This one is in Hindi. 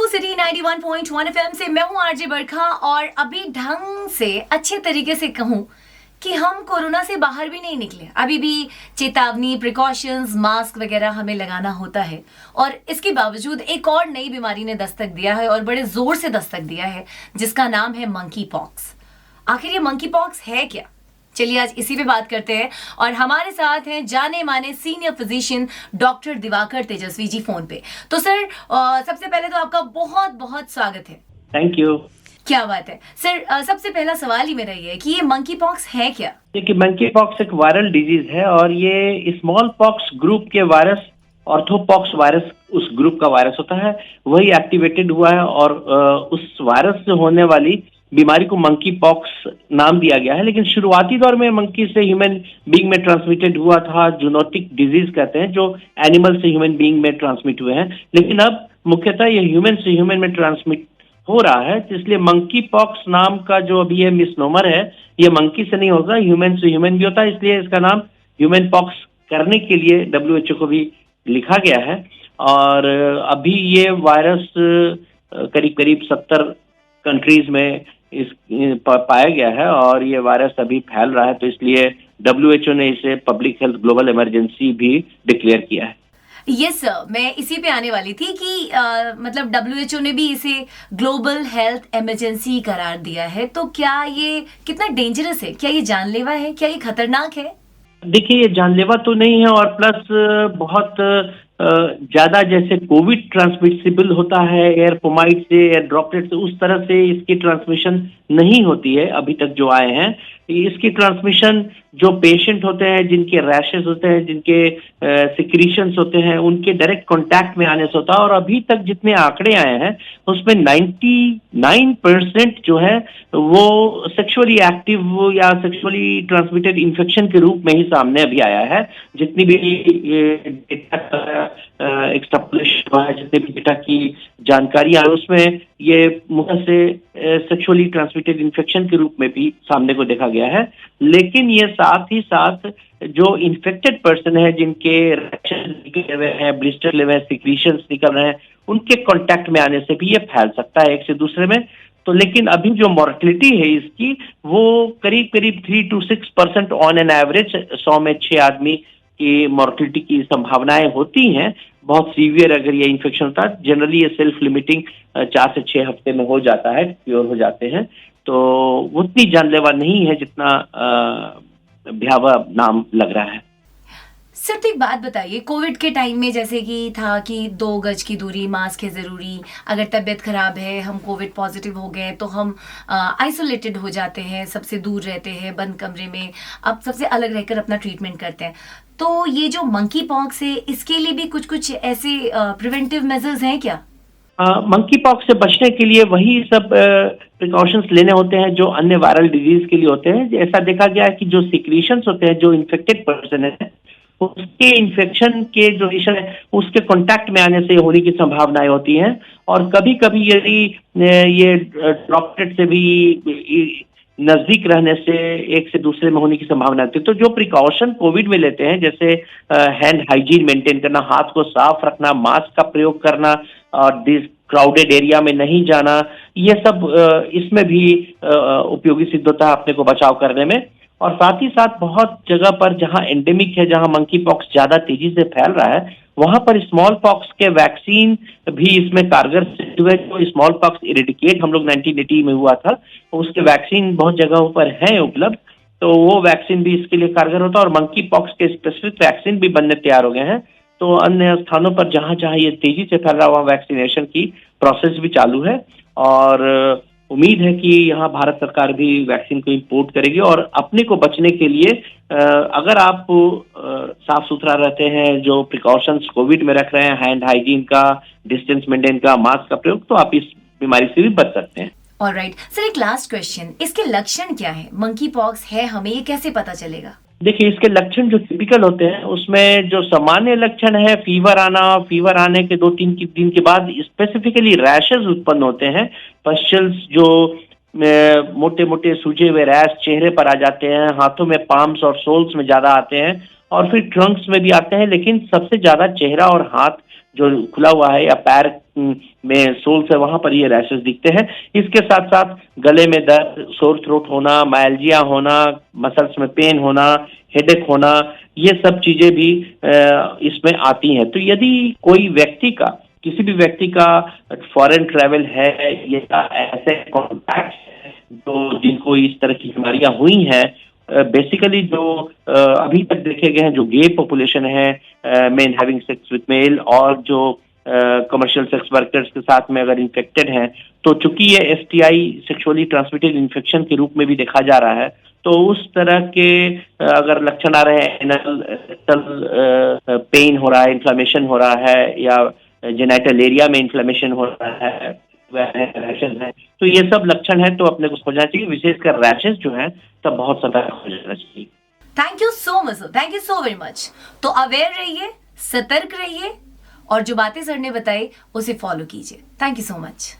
सिटी 91.1 एफएम से मैं हूं आरजे बरखा। और अभी ढंग से अच्छे तरीके से कहूं कि हम कोरोना से बाहर भी नहीं निकले। अभी भी चेतावनी, प्रिकॉशंस, मास्क वगैरह हमें लगाना होता है। और इसके बावजूद एक और नई बीमारी ने दस्तक दिया है और बड़े जोर से दस्तक दिया है, जिसका नाम है मंकी पॉक्स। आखिर ये मंकी पॉक्स है क्या? चलिए आज इसी पे बात करते हैं। और हमारे साथ हैं जाने माने senior physician doctor Diwakar Tejashwi ji phone पे। तो सर, सबसे पहले तो आपका बहुत बहुत स्वागत है। Thank you. क्या बात है सर। सबसे पहला सवाल ही मेरा ये है कि ये मंकी पॉक्स है क्या? देखिए, मंकी पॉक्स एक वायरल डिजीज है और ये स्मॉल पॉक्स ग्रुप के वायरस, ऑर्थोपॉक्स वायरस उस ग्रुप का वायरस होता है, वही एक्टिवेटेड हुआ है और उस वायरस से होने वाली बीमारी को मंकी पॉक्स नाम दिया गया है। लेकिन शुरुआती दौर में मंकी से ह्यूमन बीइंग में ट्रांसमिटेड हुआ था, जूनोटिक डिजीज कहते हैं, जो एनिमल से ह्यूमन बीइंग में ट्रांसमिट हुए हैं। लेकिन अब मुख्यतः ये ह्यूमन से ह्यूमन में ट्रांसमिट हो रहा है, इसलिए मंकी पॉक्स नाम का जो अभी ये मिसनोमर है, ये मंकी से नहीं होगा, ह्यूमन से ह्यूमन भी होता है, इसलिए इसका नाम ह्यूमन पॉक्स करने के लिए WHO को भी लिखा गया है। और अभी ये वायरस करीब करीब 70 कंट्रीज में पाया गया है और ये वायरस अभी फैल रहा है, तो इसलिए WHO ने इसे पब्लिक हेल्थ ग्लोबल इमरजेंसी भी डिक्लेयर किया है। यस सर, मैं इसी पे आने वाली थी कि मतलब WHO ने भी इसे ग्लोबल हेल्थ इमरजेंसी करार दिया है। तो क्या ये कितना डेंजरस है? क्या ये जानलेवा है? क्या ये खतरनाक है? देखिए, ये जानलेवा तो नहीं है और प्लस बहुत ज्यादा जैसे कोविड ट्रांसमिसिबल होता है एयर पोमाइट से, एयर ड्रॉपलेट से, उस तरह से इसकी ट्रांसमिशन नहीं होती है अभी तक जो आए हैं। इसकी ट्रांसमिशन जो पेशेंट होते हैं, जिनके रैशेस होते हैं, जिनके सिक्रीशंस होते हैं, उनके डायरेक्ट कांटेक्ट में आने से होता है। और अभी तक जितने आंकड़े आए हैं उसमें 99% जो है वो सेक्सुअली एक्टिव या सेक्सुअली ट्रांसमिटेड इन्फेक्शन के रूप में ही सामने अभी आया है। जितनी भी डेटा एक्सट्रापोलेशन हुआ है, जितने भी डेटा की जानकारी है, उसमें ये मुख्य से सेक्सुअली ट्रांसमिटेड इन्फेक्शन के रूप में भी सामने को देखा गया है। लेकिन ये साथ ही साथ जो इन्फेक्टेड पर्सन है, जिनके रैशेस निकले हुए हैं, ब्लिस्टर निकले हुए हैं, सिक्रीशंस निकल रहे हैं, उनके कांटेक्ट में आने से भी ये फैल सकता है एक से दूसरे में। तो लेकिन अभी जो मॉर्टेलिटी है इसकी, वो करीब करीब 3 to 6% ऑन एन एवरेज 100 में 6 आदमी की मॉर्टेलिटी की संभावनाएं होती हैं। बहुत सीवियर अगर ये इन्फेक्शन होता है, जनरली ये सेल्फ लिमिटिंग 4 से 6 हफ्ते में हो जाता है, क्योर हो जाते हैं। तो उतनी जानलेवा नहीं है जितना भयावह नाम लग रहा है। सर तो एक बात बताइए, कोविड के टाइम में जैसे कि था कि 2 गज की दूरी, मास्क है जरूरी, अगर तबीयत खराब है, हम कोविड पॉजिटिव हो गए तो हम आइसोलेटेड हो जाते हैं, सबसे दूर रहते हैं, बंद कमरे में, अब सबसे अलग रहकर अपना ट्रीटमेंट करते हैं। तो ये जो मंकी पॉक्स है, इसके लिए भी कुछ कुछ ऐसे प्रिवेंटिव मेजर्स हैं क्या? मंकी पॉक्स से बचने के लिए वही सब प्रिकॉशंस लेने होते हैं जो अन्य वायरल डिजीज के लिए होते हैं। ऐसा देखा गया है कि जो सिक्रीशंस होते हैं, जो इन्फेक्टेड पर्सन है, उसके इन्फेक्शन के जो रीशन है उसके कांटेक्ट में आने से होने की संभावनाएं होती हैं। और कभी कभी यदि ये ड्रॉपलेट से भी नजदीक रहने से एक से दूसरे में होने की संभावना होती है। तो जो प्रिकॉशन कोविड में लेते हैं, जैसे हैंड हाइजीन मेंटेन करना, हाथ को साफ रखना, मास्क का प्रयोग करना और क्राउडेड एरिया में नहीं जाना, ये सब इसमें भी उपयोगी सिद्ध होता है अपने को बचाव करने में। और साथ ही साथ बहुत जगह पर जहां एंडेमिक है, जहां मंकी पॉक्स ज्यादा तेजी से फैल रहा है, वहां पर स्मॉल पॉक्स के वैक्सीन भी इसमें कारगर सिद्ध हुए। जो स्मॉल पॉक्स इरेडिकेट हम लोग 1980 में हुआ था, उसके वैक्सीन बहुत जगहों पर है उपलब्ध, तो वो वैक्सीन भी इसके लिए कारगर होता है। और मंकी पॉक्स के स्पेसिफिक वैक्सीन भी बनने तैयार हो गए हैं। तो अन्य स्थानों पर जहां जहां ये तेजी से फैल रहा है, वहां वैक्सीनेशन की प्रोसेस भी चालू है। और उम्मीद है कि यहाँ भारत सरकार भी वैक्सीन को इंपोर्ट करेगी। और अपने को बचने के लिए अगर आप साफ सुथरा रहते हैं, जो प्रिकॉशंस कोविड में रख रहे हैं, हैंड हाइजीन का, डिस्टेंस मेंटेन का, मास्क का प्रयोग, तो आप इस बीमारी से भी बच सकते हैं। ऑलराइट सर, एक लास्ट क्वेश्चन, इसके लक्षण क्या है? मंकी पॉक्स है, हमें ये कैसे पता चलेगा? देखिए, इसके लक्षण जो टिपिकल होते हैं, उसमें जो सामान्य लक्षण है, फीवर आना, फीवर आने के 2-3 दिन के बाद स्पेसिफिकली रैशेस उत्पन्न होते हैं, पस्चल्स जो मोटे मोटे सूजे हुए रैश चेहरे पर आ जाते हैं, हाथों में पाम्स और सोल्स में ज्यादा आते हैं, और फिर ट्रंक्स में भी आते हैं, लेकिन सबसे ज्यादा चेहरा और हाथ जो खुला हुआ है या पैर में सोल्स है वहां पर ये रैशेस दिखते हैं। इसके साथ साथ गले में दर्द, सोर थ्रोट होना, माइल्जिया होना, मसल्स में पेन होना, हेडेक होना, ये सब चीजें भी इसमें आती हैं। तो यदि कोई व्यक्ति का, किसी भी व्यक्ति का फॉरेन ट्रैवल है या ऐसे कॉन्टैक्ट है जो जिनको इस तरह की बीमारियां हुई हैं, बेसिकली जो अभी तक देखे गए हैं जो गे पॉपुलेशन है, men having sex with male, और जो कमर्शियल सेक्स वर्कर्स के साथ में अगर इन्फेक्टेड हैं, तो चूंकि ये एसटीआई सेक्सुअली ट्रांसमिटेड इन्फेक्शन के रूप में भी देखा जा रहा है, तो उस तरह के अगर लक्षण आ रहे हैं, एनल पेन हो रहा है, इन्फ्लेमेशन हो रहा है, या जेनाइटल एरिया में इन्फ्लेमेशन हो रहा है, रैशेज है, तो ये सब लक्षण है, तो अपने को समझना चाहिए, विशेषकर रैशेज जो है तब बहुत सतर्क हो जाना चाहिए। Thank you so much sir, thank you so very much. तो अवेयर रहिए, सतर्क रहिए, और जो बातें सर ने बताई उसे फॉलो कीजिए। Thank you so much.